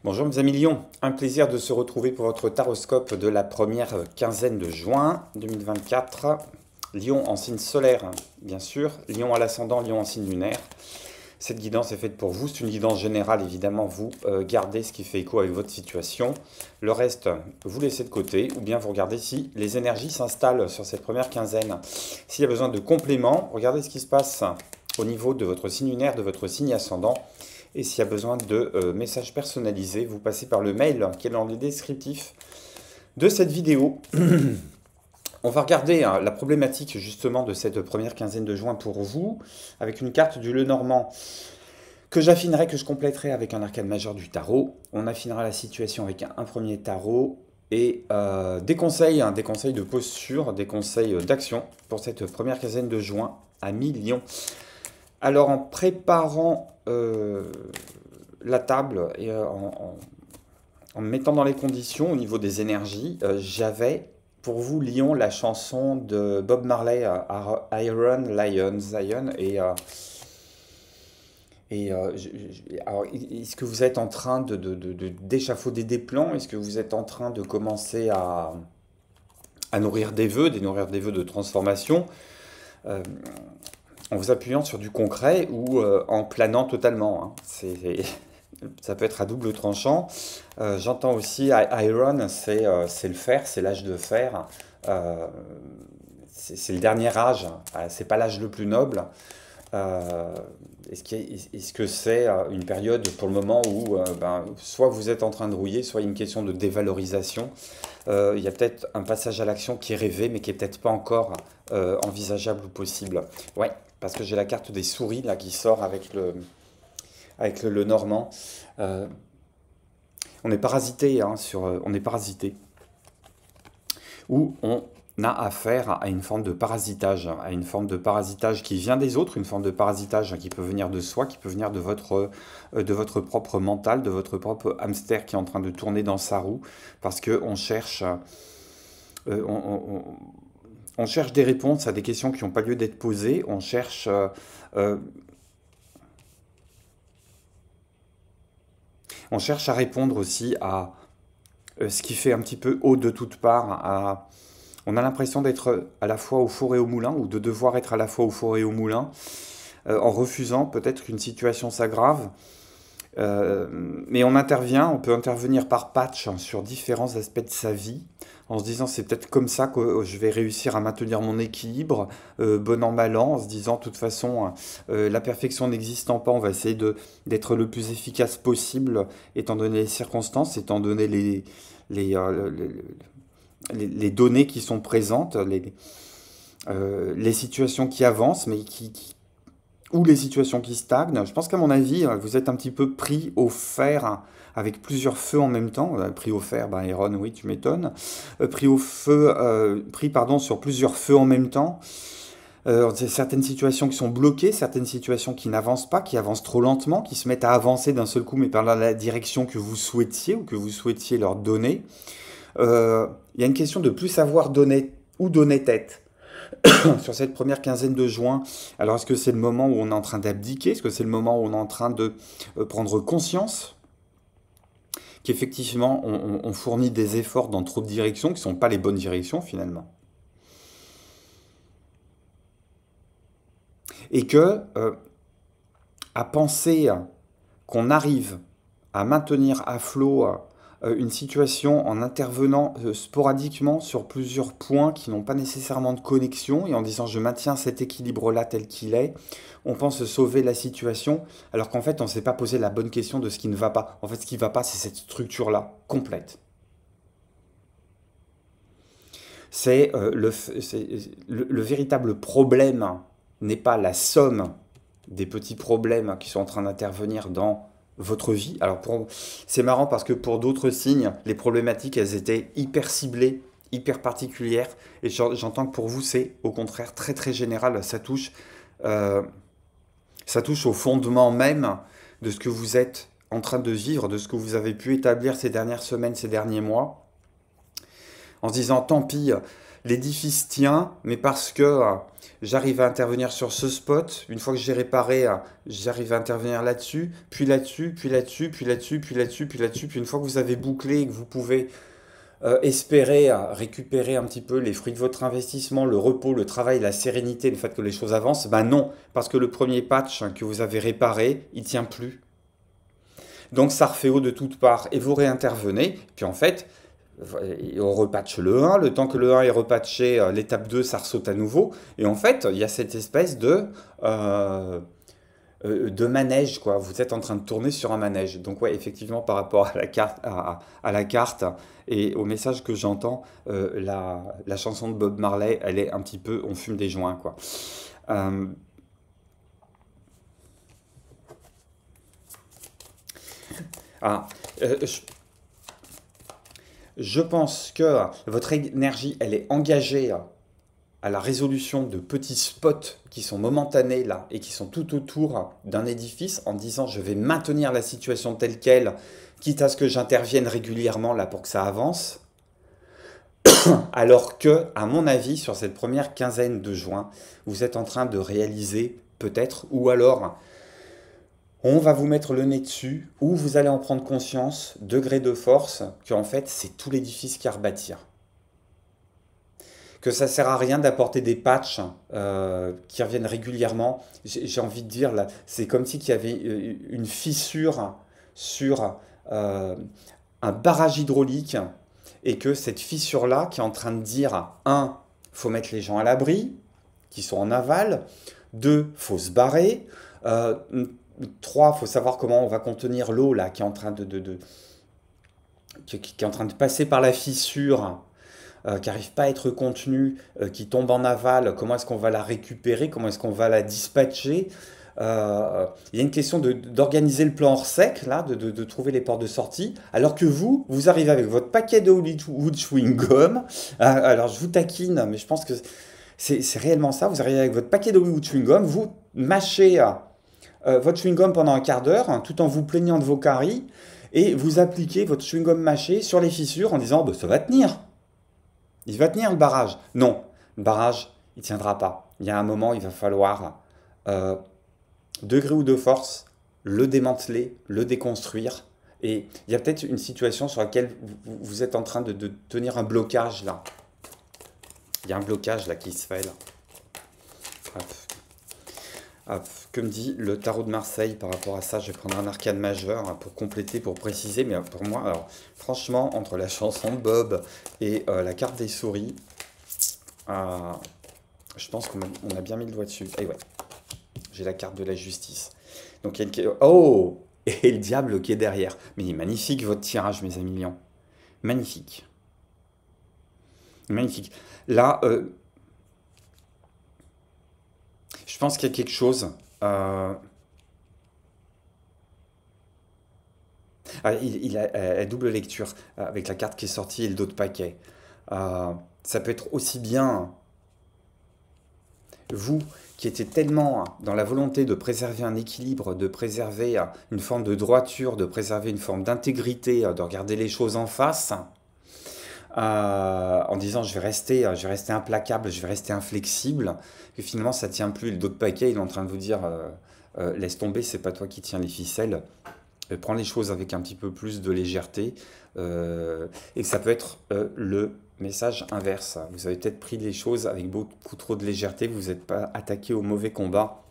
Bonjour mes amis Lion, un plaisir de se retrouver pour votre taroscope de la première quinzaine de juin 2024. Lion en signe solaire, bien sûr, Lion à l'ascendant, Lion en signe lunaire. Cette guidance est faite pour vous, c'est une guidance générale, évidemment, vous gardez ce qui fait écho avec votre situation. Le reste, vous laissez de côté, ou bien vous regardez si les énergies s'installent sur cette première quinzaine. S'il y a besoin de compléments, regardez ce qui se passe au niveau de votre signe lunaire, de votre signe ascendant. Et s'il y a besoin de messages personnalisés, vous passez par le mail qui est dans le descriptif de cette vidéo. On va regarder la problématique justement de cette première quinzaine de juin pour vous, avec une carte du Lenormand que j'affinerai, que je compléterai avec un arcane majeur du tarot. On affinera la situation avec un premier tarot et des conseils de posture, des conseils d'action pour cette première quinzaine de juin à mi-Lion. Alors en préparant la table et en me mettant dans les conditions au niveau des énergies, j'avais pour vous Lion la chanson de Bob Marley, Iron Lion. Alors, est-ce que vous êtes en train d'échafauder des plans? Est-ce que vous êtes en train de commencer à nourrir des vœux de transformation en vous appuyant sur du concret ou en planant totalement, hein. Ça peut être à double tranchant. J'entends aussi Iron, c'est le fer, c'est l'âge de fer. C'est le dernier âge, c'est pas l'âge le plus noble. Est-ce que c'est une période pour le moment où soit vous êtes en train de rouiller, soit il y a une question de dévalorisation. Il y a peut-être un passage à l'action qui est rêvé, mais qui n'est peut-être pas encore envisageable ou possible. Ouais, parce que j'ai la carte des souris là qui sort avec le Lenormand. On est parasité, hein, on est parasité. Où on a affaire à une forme de parasitage, qui vient des autres, une forme de parasitage qui peut venir de soi, qui peut venir de votre propre mental, de votre propre hamster qui est en train de tourner dans sa roue, parce qu'on cherche, on cherche des réponses à des questions qui n'ont pas lieu d'être posées, on cherche à répondre aussi à ce qui fait un petit peu haut de toutes parts. On a l'impression d'être à la fois au four et au moulin, ou de devoir être à la fois au four et au moulin, en refusant peut-être qu'une situation s'aggrave. Mais on peut intervenir par patch sur différents aspects de sa vie, en se disant c'est peut-être comme ça que je vais réussir à maintenir mon équilibre, bon an mal an, en se disant de toute façon la perfection n'existant pas, on va essayer d'être le plus efficace possible, étant donné les circonstances, étant donné les données qui sont présentes, les situations qui avancent, mais ou les situations qui stagnent. Je pense qu'à mon avis, vous êtes un petit peu pris au fer avec plusieurs feux en même temps. Pris au fer, Aaron, oui, tu m'étonnes. Pris sur plusieurs feux en même temps. Certaines situations qui sont bloquées, certaines situations qui n'avancent pas, qui avancent trop lentement, qui se mettent à avancer d'un seul coup, mais par la direction que vous souhaitiez ou que vous souhaitiez leur donner. Il y a une question de plus savoir donner ou donner tête sur cette première quinzaine de juin. Alors, est-ce que c'est le moment où on est en train d'abdiquer? Est-ce que c'est le moment où on est en train de prendre conscience qu'effectivement, on fournit des efforts dans trop de directions, qui ne sont pas les bonnes directions, finalement? Et que, à penser qu'on arrive à maintenir à flot une situation en intervenant sporadiquement sur plusieurs points qui n'ont pas nécessairement de connexion et en disant je maintiens cet équilibre-là tel qu'il est, on pense sauver la situation alors qu'en fait on ne s'est pas posé la bonne question de ce qui ne va pas. En fait ce qui ne va pas c'est cette structure-là complète. C'est le véritable problème n'est pas la somme des petits problèmes qui sont en train d'intervenir dans votre vie. Alors c'est marrant parce que pour d'autres signes, les problématiques, elles étaient hyper ciblées, hyper particulières. Et j'entends que pour vous, c'est au contraire très très général. Ça touche au fondement même de ce que vous êtes en train de vivre, de ce que vous avez pu établir ces dernières semaines, ces derniers mois. En se disant, tant pis, L'édifice tient, mais parce que j'arrive à intervenir sur ce spot. Une fois que j'ai réparé, j'arrive à intervenir là-dessus, puis là-dessus, puis là-dessus, puis là-dessus, puis là-dessus, puis là-dessus. Puis une fois que vous avez bouclé et que vous pouvez espérer récupérer un petit peu les fruits de votre investissement, le repos, le travail, la sérénité, le fait que les choses avancent, ben non, parce que le premier patch que vous avez réparé, il tient plus. Donc ça refait haut de toutes parts et vous réintervenez. Puis en fait, on repatche le 1, le temps que le 1 est repatché, l'étape 2, ça ressaute à nouveau. Et en fait, il y a cette espèce de manège, quoi. Vous êtes en train de tourner sur un manège. Donc ouais, effectivement, par rapport à la carte, à la carte et au message que j'entends, la chanson de Bob Marley, elle est un petit peu, on fume des joints, quoi. Euh, ah, euh, je, je pense que votre énergie, elle est engagée à la résolution de petits spots qui sont momentanés là et qui sont tout autour d'un édifice en disant je vais maintenir la situation telle qu'elle, quitte à ce que j'intervienne régulièrement là pour que ça avance. Alors que, à mon avis, sur cette première quinzaine de juin, vous êtes en train de réaliser peut-être, ou alors on va vous mettre le nez dessus, ou vous allez en prendre conscience, degré de force, que en fait c'est tout l'édifice qui a à rebâtir. Que ça sert à rien d'apporter des patchs qui reviennent régulièrement. J'ai envie de dire là, c'est comme si il y avait une fissure sur un barrage hydraulique et que cette fissure-là qui est en train de dire, un, faut mettre les gens à l'abri, qui sont en aval, deux, faut se barrer, euh, trois, faut savoir comment on va contenir l'eau là qui est en train qui est en train de passer par la fissure qui n'arrive pas à être contenue, qui tombe en aval, comment est-ce qu'on va la récupérer, comment est-ce qu'on va la dispatcher. Il y a une question d'organiser le plan hors sec, là, de trouver les portes de sortie, alors que vous arrivez avec votre paquet de Hollywood chewing gum. Alors je vous taquine, mais je pense que c'est réellement ça. Vous arrivez avec votre paquet de Hollywood chewing gum, vous mâchez votre chewing gum pendant un quart d'heure, hein, tout en vous plaignant de vos caries, et vous appliquez votre chewing gum mâché sur les fissures en disant bah, ça va tenir. Il va tenir le barrage. Non, le barrage, il ne tiendra pas. Il y a un moment, il va falloir, euh, degré ou de force, le démanteler, le déconstruire. Et il y a peut-être une situation sur laquelle vous êtes en train de tenir un blocage là. Il y a un blocage là qui se fait là. Hop. Hop. Que me dit le tarot de Marseille par rapport à ça? Je vais prendre un arcane majeur hein, pour compléter, pour préciser. Mais pour moi, alors franchement, entre la chanson de Bob et la carte des souris, euh, je pense qu'on a bien mis le doigt dessus. Et ouais, j'ai la carte de la justice. Donc il y a une... Oh! Et le diable qui est derrière. Mais il est magnifique votre tirage, mes amis lions. Magnifique. Magnifique. Là, je pense qu'il y a quelque chose. Il a double lecture avec la carte qui est sortie et le dos de paquet. Ça peut être aussi bien vous qui étiez tellement dans la volonté de préserver un équilibre, de préserver une forme de droiture, de préserver une forme d'intégrité, de regarder les choses en face, en disant je vais rester implacable, je vais rester inflexible, que finalement ça tient plus. Le dos de paquet, il est en train de vous dire laisse tomber, c'est pas toi qui tiens les ficelles. Prends les choses avec un petit peu plus de légèreté. Et que ça peut être le message inverse. Vous avez peut-être pris les choses avec beaucoup trop de légèreté, vous n'êtes pas attaqué au mauvais combat.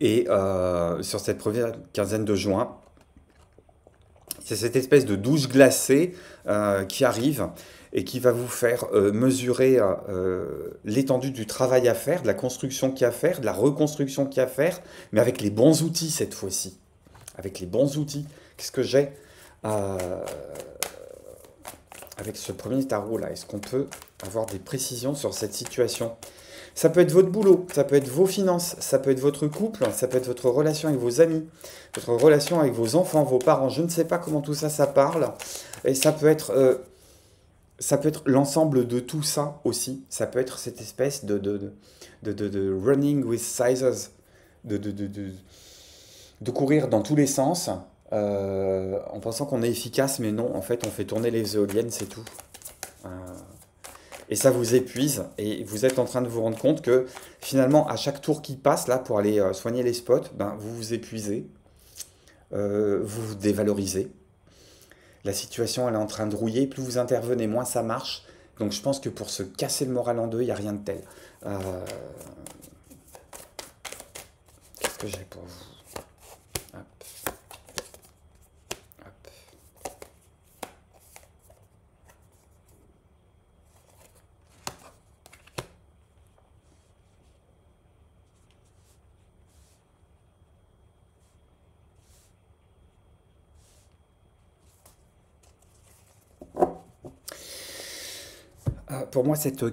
Et sur cette première quinzaine de juin, c'est cette espèce de douche glacée qui arrive et qui va vous faire mesurer l'étendue du travail à faire, de la construction qu'il y a à faire, de la reconstruction qu'il y a à faire, mais avec les bons outils cette fois-ci. Avec les bons outils. Qu'est-ce que j'ai avec ce premier tarot-là? Est-ce qu'on peut avoir des précisions sur cette situation? Ça peut être votre boulot, ça peut être vos finances, ça peut être votre couple, ça peut être votre relation avec vos amis, votre relation avec vos enfants, vos parents. Je ne sais pas comment tout ça, ça parle. Et ça peut être l'ensemble de tout ça aussi. Ça peut être cette espèce de running with scissors, de, de, de, de, de courir dans tous les sens, en pensant qu'on est efficace, mais non, en fait, on fait tourner les éoliennes, c'est tout. Euh, Et ça vous épuise. Et vous êtes en train de vous rendre compte que finalement, à chaque tour qui passe, là, pour aller soigner les spots, ben, vous vous épuisez, vous vous dévalorisez. La situation, elle est en train de rouiller. Plus vous intervenez, moins ça marche. Donc je pense que pour se casser le moral en deux, il n'y a rien de tel. Euh, Qu'est-ce que j'ai pour vous? Hop, hop. Pour moi, cette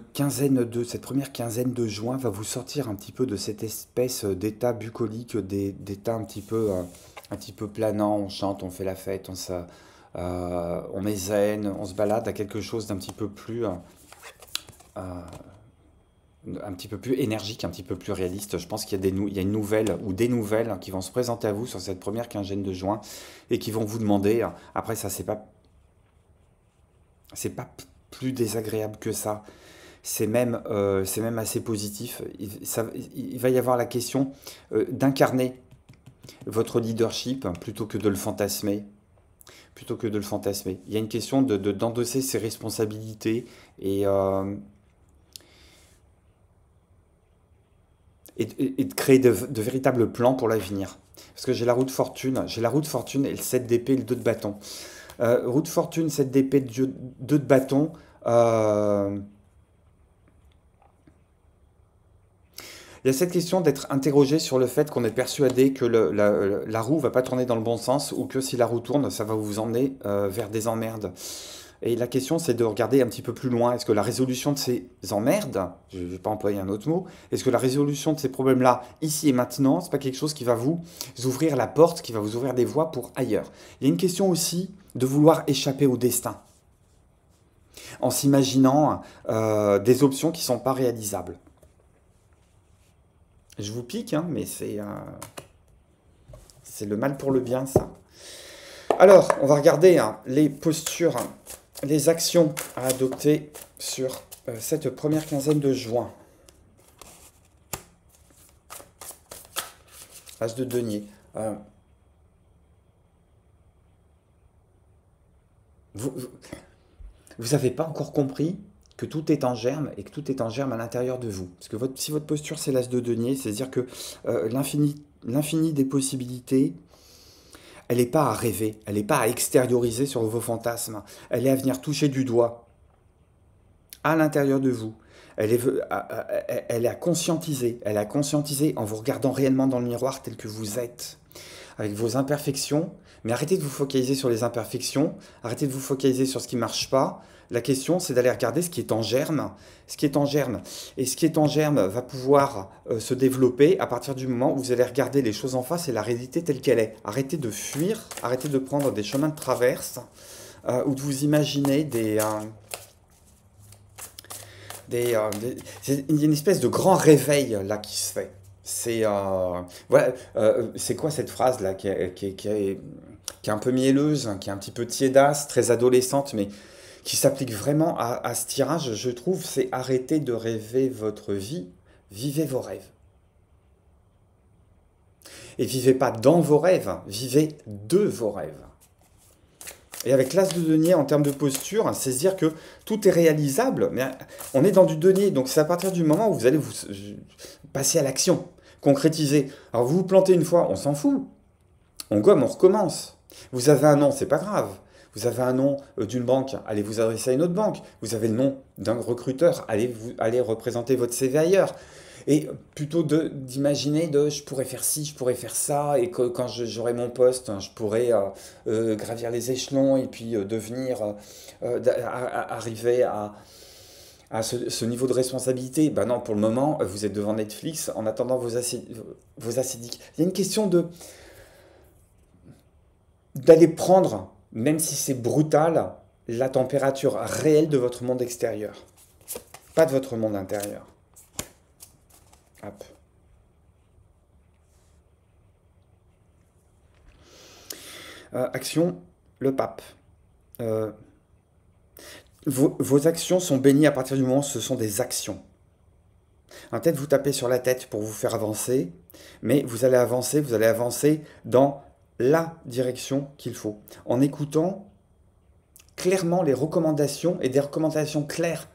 première quinzaine de juin va vous sortir un petit peu de cette espèce d'état bucolique, d'état un petit peu planant. On chante, on fait la fête, on est zen, on se balade à quelque chose d'un un petit peu plus énergique, un petit peu plus réaliste. Je pense qu'il y a il y a une nouvelle ou des nouvelles qui vont se présenter à vous sur cette première quinzaine de juin et qui vont vous demander. Après, ça, c'est pas plus désagréable que ça. C'est même assez positif. Il va y avoir la question d'incarner votre leadership plutôt que de le fantasmer. Plutôt que de le fantasmer. Il y a une question d'endosser ses responsabilités et, euh, et de créer de véritables plans pour l'avenir. Parce que j'ai la roue de fortune et le 7 d'épée et le 2 de bâton. Roue de fortune, 7 d'épée, 2 de bâton. euh, Il y a cette question d'être interrogé sur le fait qu'on est persuadé que la roue va pas tourner dans le bon sens ou que si la roue tourne, ça va vous emmener vers des emmerdes. Et la question, c'est de regarder un petit peu plus loin. Est-ce que la résolution de ces emmerdes, je ne vais pas employer un autre mot, est-ce que la résolution de ces problèmes-là, ici et maintenant, c'est pas quelque chose qui va vous ouvrir la porte, qui va vous ouvrir des voies pour ailleurs? Il y a une question aussi de vouloir échapper au destin, en s'imaginant des options qui ne sont pas réalisables. Je vous pique, hein, mais c'est le mal pour le bien, ça. Alors, on va regarder hein, les postures, les actions à adopter sur cette première quinzaine de juin. As de denier. Vous n'avez pas encore compris que tout est en germe et que tout est en germe à l'intérieur de vous. Parce que si votre posture c'est l'as de denier, c'est-à-dire que l'infini des possibilités, elle n'est pas à rêver, elle n'est pas à extérioriser sur vos fantasmes, elle est à venir toucher du doigt à l'intérieur de vous. Elle est elle est à conscientiser en vous regardant réellement dans le miroir tel que vous êtes, avec vos imperfections, mais arrêtez de vous focaliser sur les imperfections, arrêtez de vous focaliser sur ce qui ne marche pas. La question, c'est d'aller regarder ce qui est en germe, ce qui est en germe. Et ce qui est en germe va pouvoir se développer à partir du moment où vous allez regarder les choses en face et la réalité telle qu'elle est. Arrêtez de fuir, arrêtez de prendre des chemins de traverse ou de vous imaginer il y a une espèce de grand réveil là qui se fait. Voilà, c'est quoi cette phrase là qui est un peu mielleuse, hein, qui est un petit peu tiédasse, très adolescente, mais qui s'applique vraiment à ce tirage, je trouve, c'est arrêter de rêver votre vie, vivez vos rêves. Et vivez pas dans vos rêves, vivez de vos rêves. Et avec l'as de denier en termes de posture, c'est se dire que tout est réalisable, mais on est dans du denier, donc c'est à partir du moment où vous allez vous passer à l'action, concrétiser. Alors vous vous plantez une fois, on s'en fout, on gomme, on recommence. Vous avez un nom, c'est pas grave. Vous avez un nom d'une banque, allez vous adresser à une autre banque. Vous avez le nom d'un recruteur, allez représenter votre CV ailleurs. Et plutôt d'imaginer je pourrais faire ci, je pourrais faire ça, et que quand j'aurai mon poste, hein, je pourrais gravir les échelons et puis arriver à ce niveau de responsabilité. Ben non, pour le moment, vous êtes devant Netflix en attendant vos acédiques. Il y a une question d'aller prendre, même si c'est brutal, la température réelle de votre monde extérieur, pas de votre monde intérieur. Hop. Action, le pape. Euh, Vos actions sont bénies à partir du moment où ce sont des actions. Peut-être vous tapez sur la tête pour vous faire avancer, mais vous allez avancer dans la direction qu'il faut, en écoutant clairement les recommandations et des recommandations claires.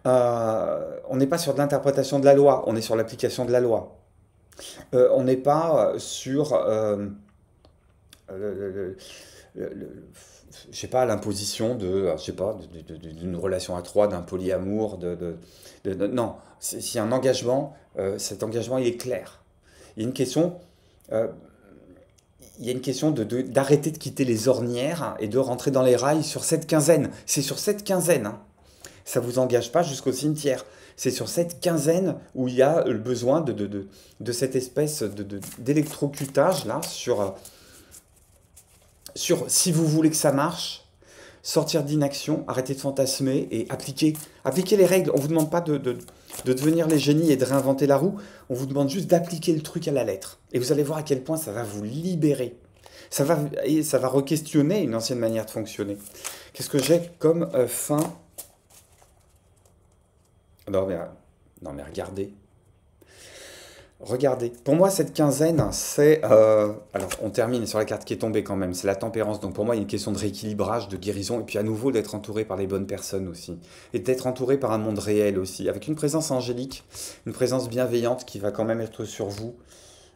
On n'est pas sur de l'interprétation de la loi, on est sur l'application de la loi. On n'est pas sur le- le- le- je sais pas, l'imposition de, je sais pas, d'une relation à trois, d'un polyamour, non, s'il y a un engagement, cet engagement il est clair. Il y a une question, euh, il y a une question d'arrêter de quitter les ornières et de rentrer dans les rails sur cette quinzaine. C'est sur cette quinzaine, hein. Ça vous engage pas jusqu'au cimetière. C'est sur cette quinzaine où il y a le besoin de cette espèce d'électrocutage là sur si vous voulez que ça marche, sortir d'inaction, arrêter de fantasmer et appliquer les règles. On ne vous demande pas de devenir les génies et de réinventer la roue, on vous demande juste d'appliquer le truc à la lettre. Et vous allez voir à quel point ça va vous libérer. Ça va re-questionner une ancienne manière de fonctionner. Qu'est-ce que j'ai comme fin? Non mais, non mais regardez. Regardez, pour moi cette quinzaine, c'est... alors on termine sur la carte qui est tombée quand même, c'est la tempérance. Donc pour moi il y a une question de rééquilibrage, de guérison, et puis à nouveau d'être entouré par les bonnes personnes aussi. Et d'être entouré par un monde réel aussi, avec une présence angélique, une présence bienveillante qui va quand même être sur vous.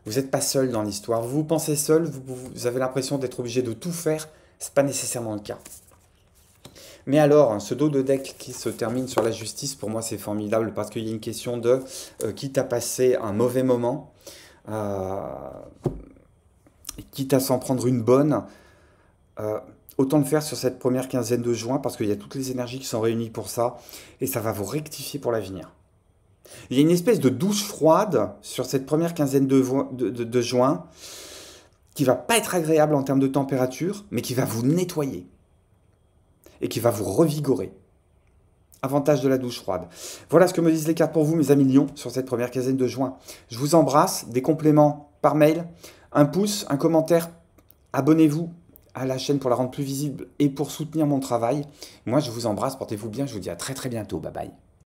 Vous n'êtes pas seul dans l'histoire, vous vous pensez seul, vous avez l'impression d'être obligé de tout faire, c'est pas nécessairement le cas. Mais alors, ce dos de deck qui se termine sur la justice, pour moi c'est formidable parce qu'il y a une question de quitte à passer un mauvais moment, euh, quitte à s'en prendre une bonne, euh, autant le faire sur cette première quinzaine de juin parce qu'il y a toutes les énergies qui sont réunies pour ça et ça va vous rectifier pour l'avenir. Il y a une espèce de douche froide sur cette première quinzaine de juin qui va pas être agréable en termes de température, mais qui va vous nettoyer et qui va vous revigorer. Avantage de la douche froide. Voilà ce que me disent les cartes pour vous, mes amis Lions, sur cette première quinzaine de juin. Je vous embrasse. Des compléments par mail, un pouce, un commentaire. Abonnez-vous à la chaîne pour la rendre plus visible et pour soutenir mon travail. Moi, je vous embrasse. Portez-vous bien. Je vous dis à très très bientôt. Bye bye.